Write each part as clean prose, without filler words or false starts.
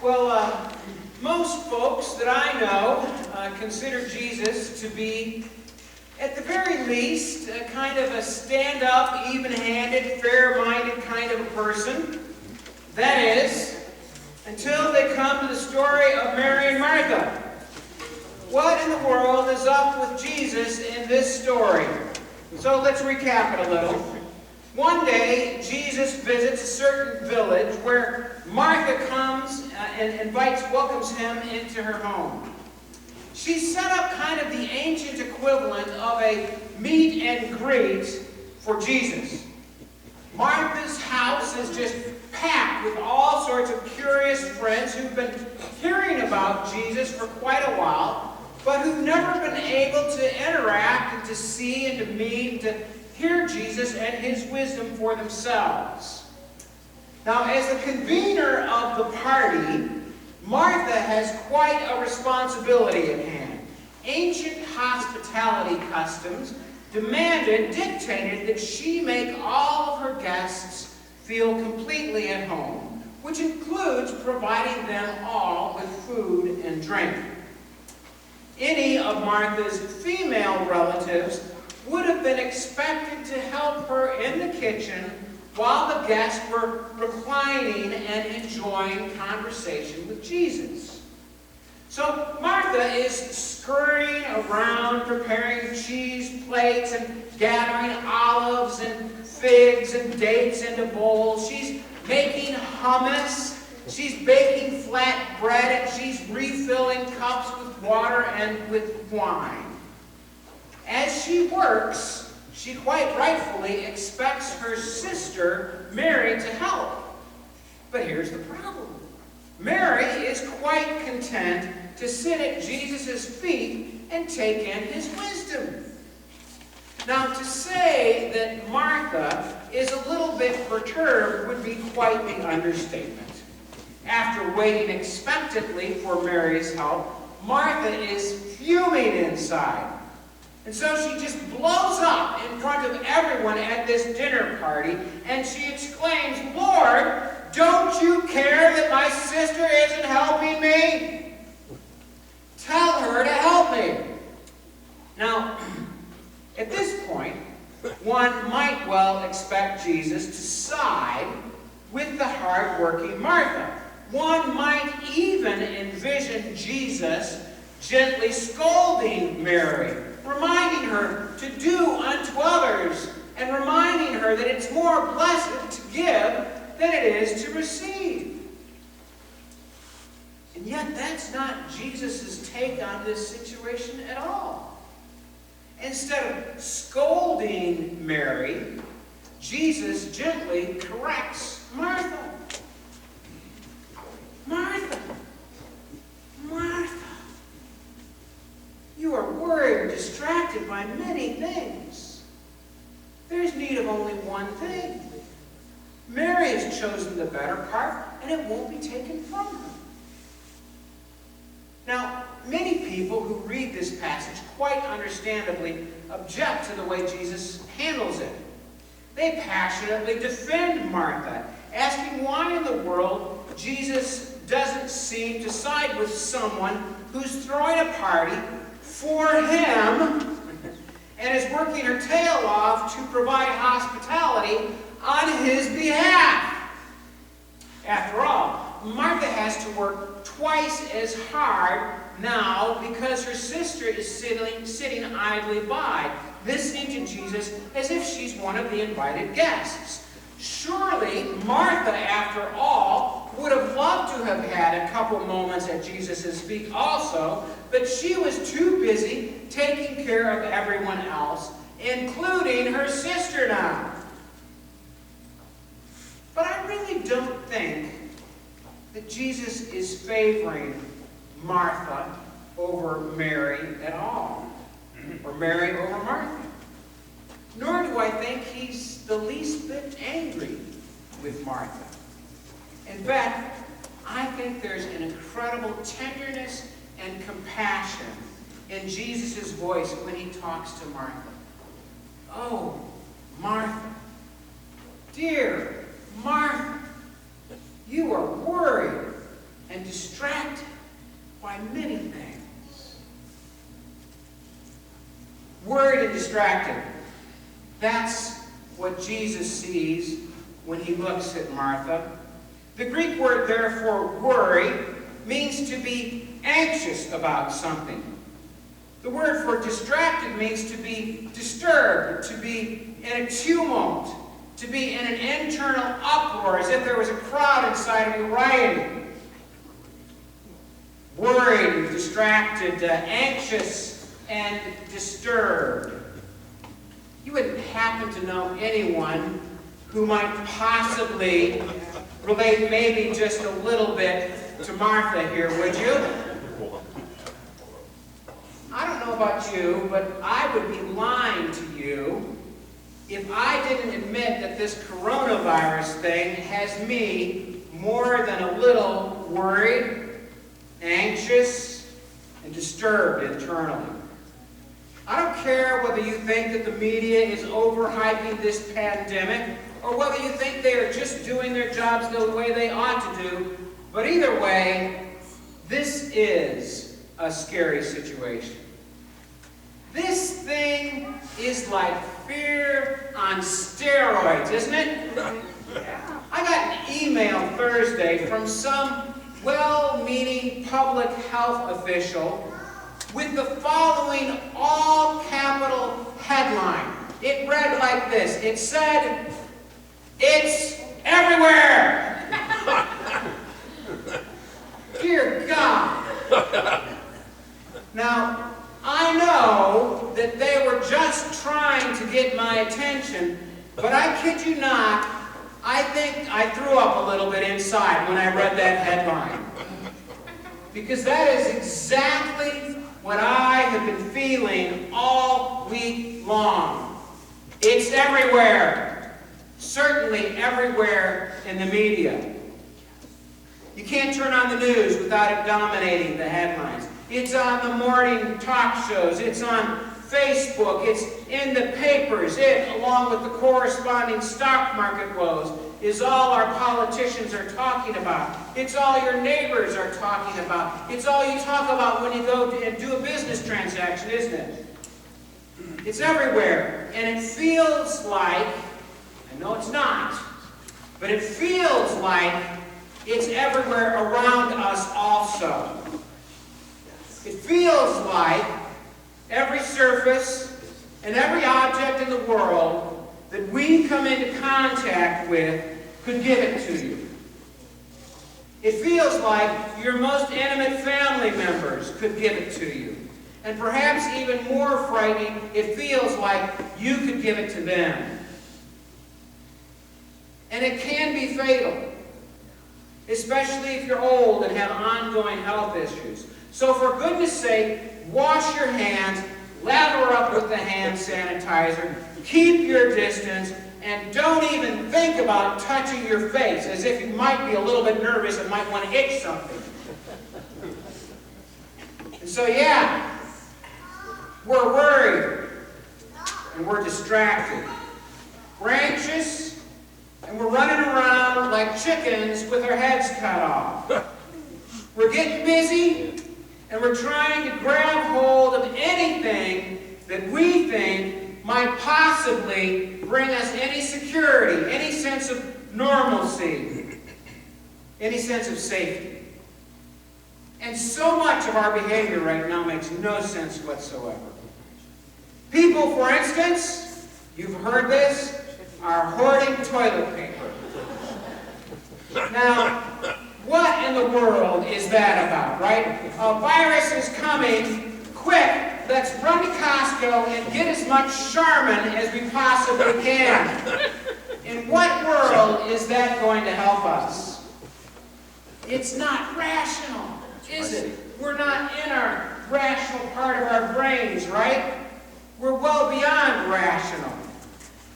Most folks that I know consider Jesus to be, at the very least, kind of a stand-up, even-handed, fair-minded kind of a person. That is, until they come to the story of Mary and Martha. What in the world is up with Jesus in this story? So let's recap it a little. One day, Jesus visits a certain village where Martha comes and welcomes him into her home. She set up kind of the ancient equivalent of a meet and greet for Jesus. Martha's house is just packed with all sorts of curious friends who've been hearing about Jesus for quite a while, but who've never been able to interact and to see and to meet, to hear Jesus and his wisdom for themselves. Now, as the convener of the party, Martha has quite a responsibility at hand. Ancient hospitality customs dictated that she make all of her guests feel completely at home, which includes providing them all with food and drink. Any of Martha's female relatives would have been expected to help her in the kitchen while the guests were reclining and enjoying conversation with Jesus. So Martha is scurrying around preparing cheese plates and gathering olives and figs and dates into bowls. She's making hummus. She's baking flat bread, and she's refilling cups with water and with wine. As she works, she quite rightfully expects her sister, Mary, to help. But here's the problem. Mary is quite content to sit at Jesus' feet and take in his wisdom. Now, to say that Martha is a little bit perturbed would be quite the understatement. After waiting expectantly for Mary's help, Martha is fuming inside. And so she just blows up in front of everyone at this dinner party, and she exclaims, "Lord, don't you care that my sister isn't helping me? Tell her to help me." Now, at this point, one might well expect Jesus to side with the hard-working Martha. One might even envision Jesus gently scolding Mary, reminding her to do unto others, and reminding her that it's more blessed to give than it is to receive. And yet that's not Jesus' take on this situation at all. Instead of scolding Mary, Jesus gently corrects Martha. "Martha, Martha, you are worried or distracted by many things. There's need of only one thing. Mary has chosen the better part, and it won't be taken from her." Now, many people who read this passage quite understandably object to the way Jesus handles it. They passionately defend Martha, asking why in the world Jesus doesn't seem to side with someone who's throwing a party for him and is working her tail off to provide hospitality on his behalf. After all, Martha has to work twice as hard now because her sister is sitting idly by, listening to Jesus as if she's one of the invited guests. Surely, Martha, after all, would have loved to have had a couple moments at Jesus' feet also, but she was too busy taking care of everyone else, including her sister now. But I really don't think that Jesus is favoring Martha over Mary at all, or Mary over Martha. Nor do I think he's the least bit angry with Martha. In fact, I think there's an incredible tenderness and compassion in Jesus' voice when he talks to Martha. "Oh, Martha, dear Martha, you are worried and and distracted. That's what Jesus sees when he looks at Martha. The Greek word there for worry means to be anxious about something. The word for distracted means to be disturbed, to be in a tumult, to be in an internal uproar, as if there was a crowd inside of you rioting. Worried, distracted, anxious, and disturbed. You wouldn't happen to know anyone who might possibly relate maybe just a little bit to Martha here, would you? I don't know about you, but I would be lying to you if I didn't admit that this coronavirus thing has me more than a little worried, anxious, and disturbed internally. I don't care whether you think that the media is overhyping this pandemic or whether you think they are just doing their jobs the way they ought to do, but either way, this is a scary situation. This thing is like fear on steroids, isn't it? I got an email Thursday from some well-meaning public health official with the following all-capital headline. It read like this. It said, "It's everywhere!" Dear God. Now, I know that they were just trying to get my attention, but I kid you not, I think I threw up a little bit inside when I read that headline. Because that is exactly what I have been feeling all week long. It's everywhere. Certainly everywhere in the media. You can't turn on the news without it dominating the headlines. It's on the morning talk shows. It's on Facebook. It's in the papers. It, along with the corresponding stock market woes, is all our politicians are talking about. It's all your neighbors are talking about. It's all you talk about when you go and do a business transaction, isn't it? It's everywhere. And it feels like, I know it's not, but it feels like it's everywhere around us also. It feels like every surface and every object in the world that we come into contact with could give it to you. It feels like your most intimate family members could give it to you. And perhaps even more frightening, it feels like you could give it to them. And it can be fatal, especially if you're old and have ongoing health issues. So for goodness sake, wash your hands, lather up with the hand sanitizer, keep your distance, and don't even think about touching your face, as if you might be a little bit nervous and might want to itch something. And so yeah, we're worried and we're distracted. We're anxious and we're running around like chickens with our heads cut off. We're getting busy and we're trying to grab hold of anything that we think might possibly bring us any security, any sense of normalcy, any sense of safety. And so much of our behavior right now makes no sense whatsoever. People, for instance, you've heard this, are hoarding toilet paper. Now, what in the world is that about, right? A virus is coming, quick, let's run to Costco and get as much Charmin as we possibly can. In what world is that going to help us? It's not rational, is it? We're not in our rational part of our brains, right? We're well beyond rational.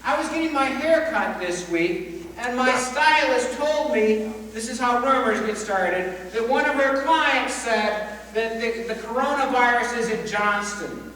I was getting my hair cut this week, and my stylist told me, this is how rumors get started, that one of her clients said that the coronavirus is in Johnston.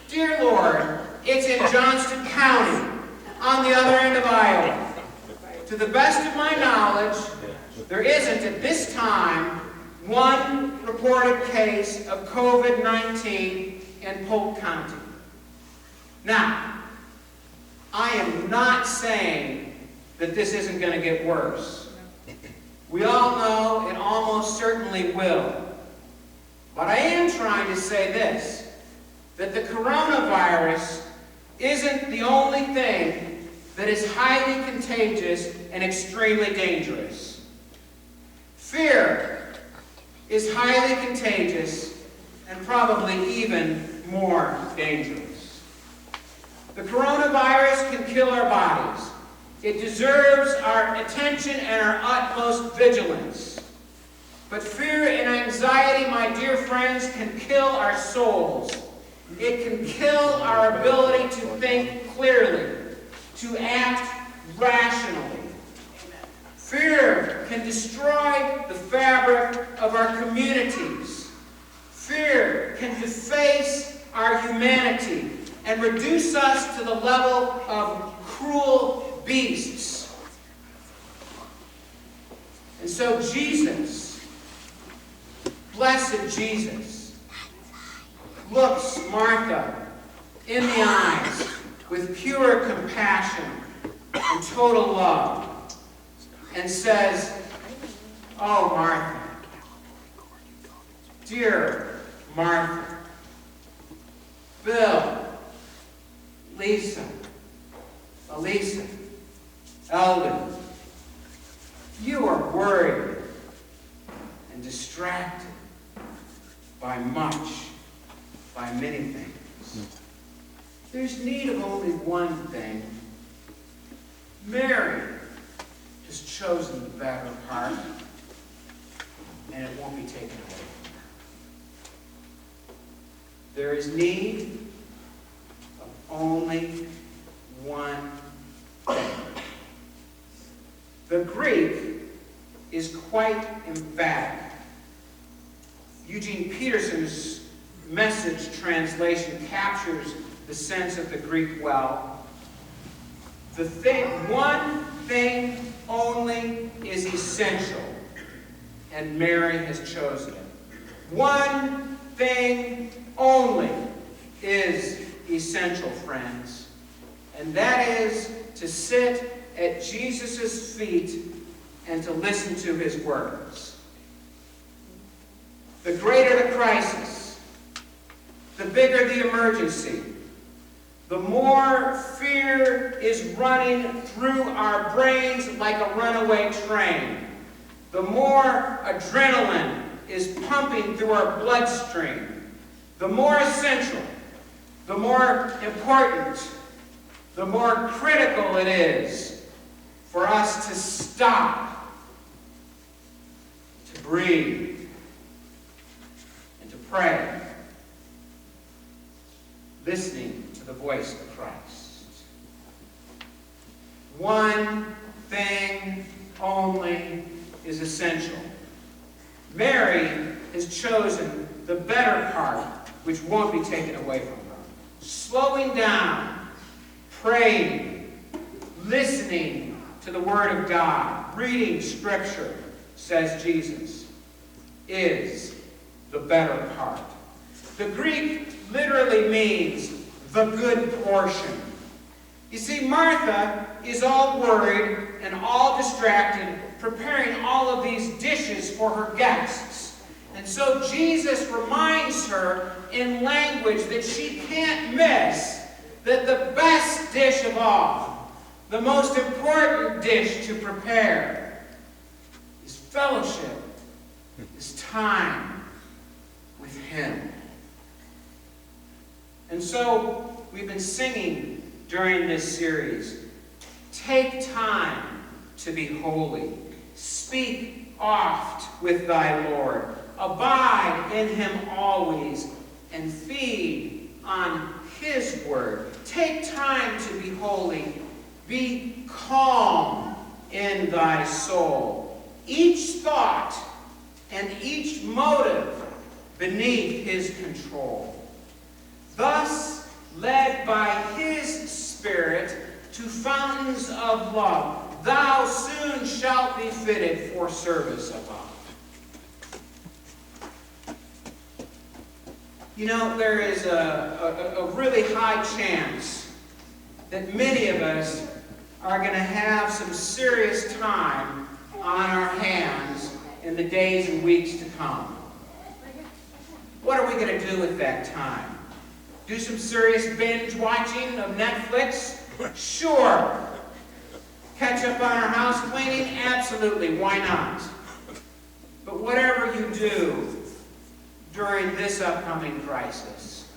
Dear Lord, it's in Johnston County, on the other end of Iowa. To the best of my knowledge, there isn't at this time one reported case of COVID-19 in Polk County. Now, I am not saying that this isn't going to get worse. We all know it almost certainly will. But I am trying to say this, that the coronavirus isn't the only thing that is highly contagious and extremely dangerous. Fear is highly contagious and probably even more dangerous. The coronavirus can kill our bodies. It deserves our attention and our utmost vigilance. But fear and anxiety, my dear friends, can kill our souls. It can kill our ability to think clearly, to act rationally. Fear can destroy the fabric of our communities. Fear can deface our humanity and reduce us to the level of cruel beasts. And so Jesus, blessed Jesus, looks Martha in the eyes with pure compassion and total love and says, "Oh, Martha, dear Martha, Bill, Lisa, Elisa, Eldon, you are worried and distracted by many things. There's need of only one thing. Mary has chosen the better part, and it won't be taken away from her. There is need of only one thing." The Greek is quite emphatic. Eugene Peterson's Message translation captures the sense of the Greek well. One thing only is essential, and Mary has chosen it. One thing only is essential, friends, and that is to sit at Jesus' feet and to listen to his words. The greater the crisis, the bigger the emergency, the more fear is running through our brains like a runaway train, the more adrenaline is pumping through our bloodstream, the more essential, the more important, the more critical it is for us to stop, to breathe, and to pray, listening to the voice of Christ. One thing only is essential. Mary has chosen the better part, which won't be taken away from her. Slowing down, praying, listening to the Word of God, reading Scripture, says Jesus, is the better part. The Greek literally means the good portion. You see, Martha is all worried and all distracted, preparing all of these dishes for her guests. And so Jesus reminds her in language that she can't miss that the best dish of all, the most important dish to prepare, is fellowship, is time with Him. And so we've been singing during this series, take time to be holy. Speak oft with thy Lord. Abide in Him always, and feed on His word. Take time to be holy. Be calm in thy soul. Each thought and each motive beneath His control. Thus, led by His Spirit to fountains of love, thou soon shalt be fitted for service above. You know, there is a really high chance that many of us are going to have some serious time on our hands in the days and weeks to come. What are we going to do with that time? Do some serious binge watching of Netflix? Sure. Catch up on our house cleaning? Absolutely. Why not? But whatever you do during this upcoming crisis,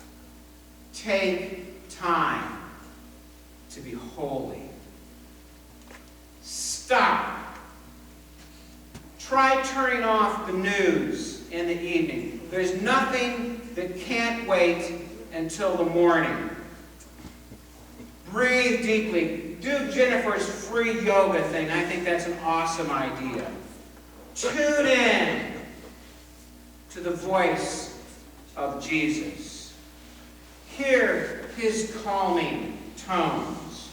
take time to be holy. Stop. Try turning off the news in the evening. There's nothing that can't wait until the morning. Breathe deeply. Do Jennifer's free yoga thing. I think that's an awesome idea. Tune in to the voice of Jesus. Hear his calming tones.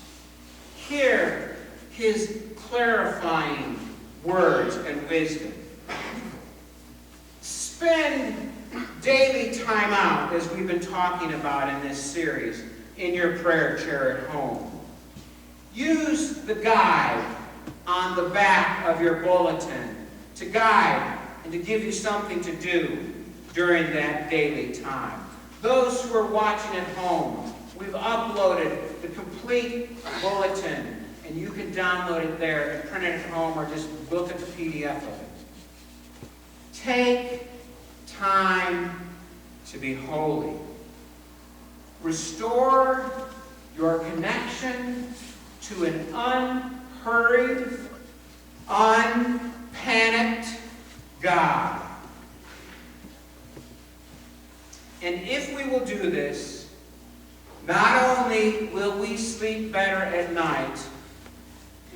Hear his clarifying words and wisdom. Spend daily time out, as we've been talking about in this series, in your prayer chair at home. Use the guide on the back of your bulletin to guide and to give you something to do during that daily time. Those who are watching at home, we've uploaded the complete bulletin, and you can download it there and print it at home or just look at the PDF of it. Take time to be holy. Restore your connection to an unhurried, unpanicked God. And if we will do this, not only will we sleep better at night,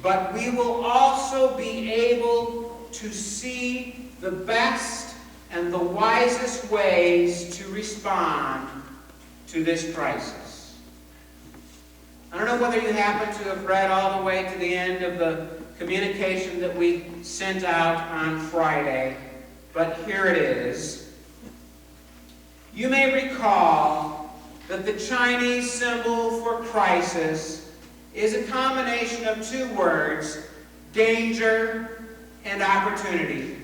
but we will also be able to see the best and the wisest ways to respond to this crisis. I don't know whether you happen to have read all the way to the end of the communication that we sent out on Friday, but here it is. You may recall that the Chinese symbol for crisis is a combination of two words, danger and opportunity.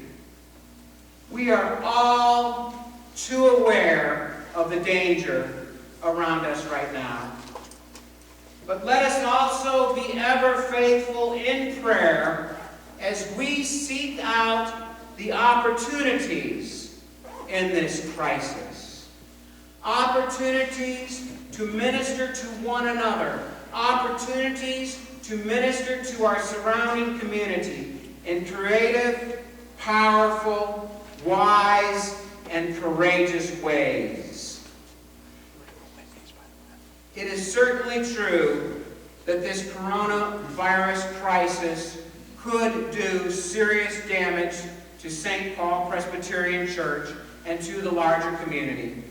We are all too aware of the danger around us right now. But let us also be ever faithful in prayer as we seek out the opportunities in this crisis. Opportunities to minister to one another. Opportunities to minister to our surrounding community in creative, powerful, wise, and courageous ways. It is certainly true that this coronavirus crisis could do serious damage to St. Paul Presbyterian Church and to the larger community.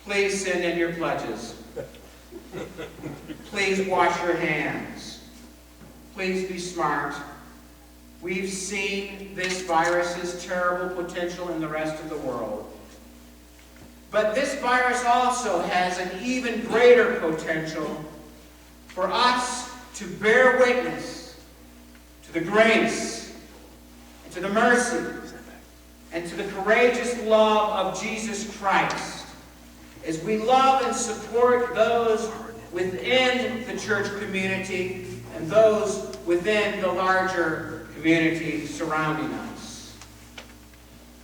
Please send in your pledges. Please wash your hands. Please be smart. We've seen this virus's terrible potential in the rest of the world. But this virus also has an even greater potential for us to bear witness to the grace and to the mercy and to the courageous love of Jesus Christ as we love and support those within the church community and those within the larger community surrounding us.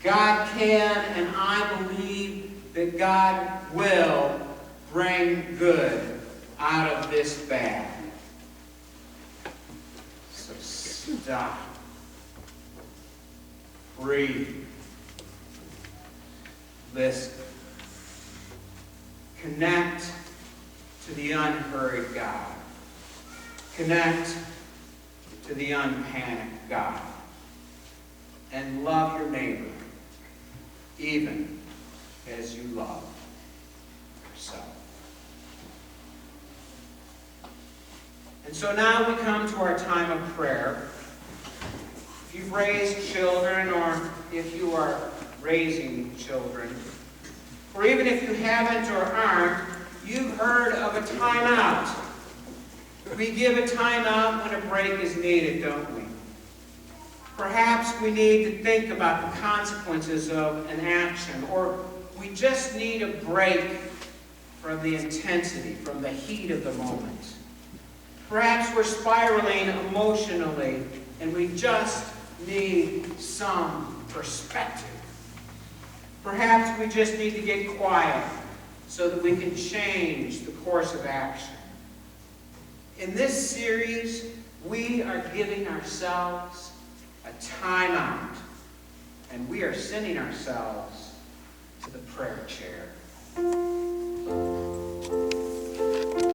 God can, and I believe that God will bring good out of this bad. So stop. Breathe. Listen. Connect to the unhurried God. Connect to the unpanicked God. And love your neighbor, even as you love yourself. And so now we come to our time of prayer. If you've raised children or if you are raising children, Or even if you haven't or aren't, you've heard of a timeout. We give a timeout when a break is needed, don't we? Perhaps we need to think about the consequences of an action, or we just need a break from the intensity, from the heat of the moment. Perhaps we're spiraling emotionally, and we just need some perspective. Perhaps we just need to get quiet so that we can change the course of action. In this series, we are giving ourselves a timeout, and we are sending ourselves to the prayer chair.